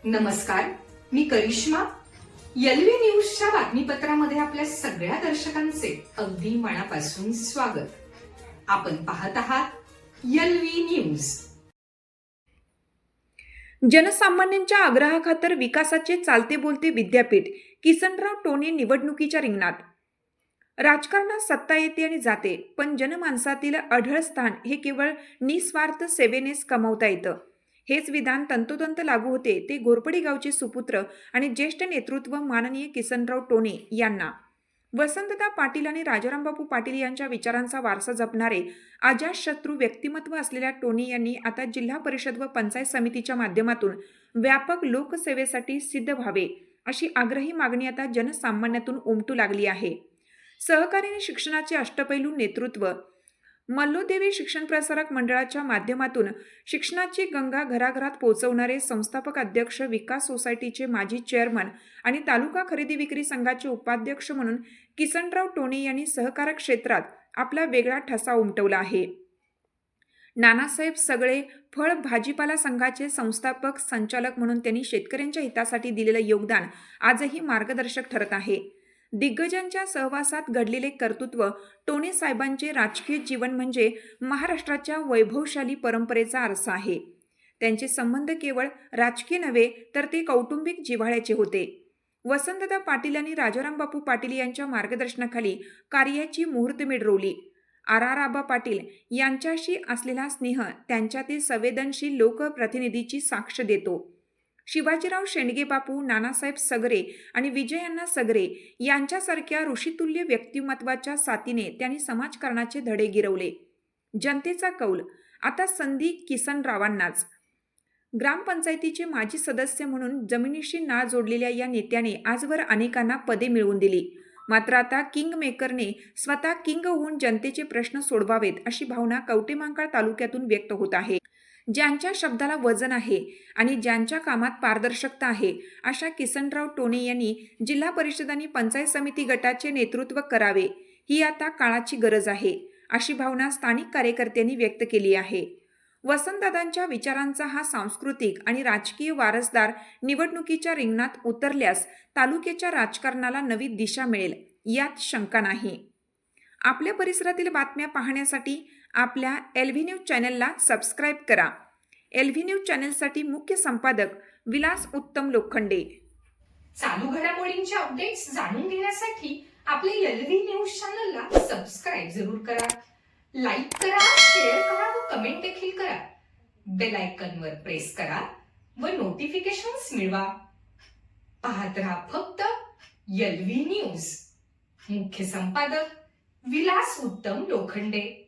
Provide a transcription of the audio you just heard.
नमस्कार, मी करिश्मा. एलव्ही न्यूजच्या बातमीपत्रामध्ये आपल्या सगळ्या दर्शकांचे अगदी मनापासून स्वागत. आपण पाहत आहात एलव्ही न्यूज. जनसामान्यांच्या आग्रहाखातर विकासाचे चालते बोलते विद्यापीठ किसनराव टोणे निवडणुकीच्या रिंगणात. राजकारणात सत्ता येते आणि जाते, पण जनमानसातील अढळ स्थान हे केवळ निस्वार्थ सेवेनेच कमावता येतं. हेच विधान तंतोतंत लागू होते ते घोरपडी गावचे सुपुत्र आणि ज्येष्ठ नेतृत्व माननीय किसनराव टोणे यांना. वसंतदा पाटील आणि राजारामबापू पाटील यांच्या विचारांचा वारसा जपणारे अजातशत्रू व्यक्तिमत्व असलेल्या टोणे यांनी आता जिल्हा परिषद व पंचायत समितीच्या माध्यमातून व्यापक लोकसेवेसाठी सिद्ध व्हावे, अशी आग्रही मागणी आता जनसामान्यातून उमटू लागली आहे. सहकारी आणि शिक्षणाचे अष्टपैलू नेतृत्व, मल्लोदेवी शिक्षण प्रसारक मंडळाच्या माध्यमातून शिक्षणाची गंगा घराघरात पोहोचवणारे संस्थापक अध्यक्ष, विकास सोसायटीचे माजी चेअरमन आणि तालुका खरेदी विक्री संघाचे उपाध्यक्ष म्हणून किसनराव टोणे यांनी सहकार क्षेत्रात आपला वेगळा ठसा उमटवला आहे. नानासाहेब सगळे फळ भाजीपाला संघाचे संस्थापक संचालक म्हणून त्यांनी शेतकऱ्यांच्या हितासाठी दिलेलं योगदान आजही मार्गदर्शक ठरत आहे. दिग्गजांच्या सहवासात घडलेले कर्तृत्व, टोणे साहेबांचे राजकीय जीवन म्हणजे महाराष्ट्राच्या वैभवशाली परंपरेचा आरसा आहे. त्यांचे संबंध केवळ राजकीय नव्हे तर ते कौटुंबिक जिव्हाळ्याचे होते. वसंतदा पाटील आणि राजारामबापू पाटील यांच्या मार्गदर्शनाखाली कार्याची मुहूर्तमेढ रोवली. आबा पाटील यांच्याशी असलेला स्नेह त्यांच्यातील संवेदनशील लोकप्रतिनिधीची साक्ष देतो. शिवाजीराव शेंडगे बापू, नानासाहेब सगरे आणि विजयअण्णा सगरे यांच्यासारख्या ऋषितुल्य व्यक्तिमत्वाच्या साथीने त्यांनी समाजकारणाचे धडे गिरवले. जनतेचा कौल आता संधी किसनरावांनाच. ग्रामपंचायतीचे माजी सदस्य म्हणून जमिनीशी नाळ जोडलेल्या या नेत्याने आजवर अनेकांना पदे मिळवून दिली. मात्र आता किंग मेकरने स्वतः किंग होऊन जनतेचे प्रश्न सोडवावेत, अशी भावना कवटेमहांकाळ तालुक्यातून व्यक्त होत आहे. ज्यांच्या शब्दाला वजन आहे आणि ज्यांच्या कामात पारदर्शकता आहे, अशा किसनराव टोणे यांनी जिल्हा परिषद आणि पंचायत समिती गटाचे नेतृत्व करावे, ही आता काळाची गरज आहे, अशी भावना स्थानिक कार्यकर्त्यांनी व्यक्त केली आहे. वसंतदादांच्या विचारांचा हा सांस्कृतिक आणि राजकीय वारसदार निवडणुकीच्या रिंगणात उतरल्यास तालुक्याच्या राजकारणाला नवी दिशा मिळेल, यात शंका नाही. आपल्या परिसरातील बातम्या पाहण्यासाठी आपल्या एलव्ही न्यूज चॅनलला सबस्क्राईब करा. एलव्ही न्यूज चॅनलसाठी मुख्य संपादक विलास उत्तम लोखंडे. चालू घडामोडींचे अपडेट्स जाणून घेण्यासाठी आपल्या एलव्ही न्यूज चॅनलला सबस्क्राईब जरूर करा. लाईक करा, शेअर करा व कमेंट देखील करा. बेल आयकॉनवर प्रेस करा व नोटिफिकेशन्स मिळवा. पाहत रहा फक्त एलव्ही न्यूज. मुख्य संपादक विलास उत्तम लोखंडे.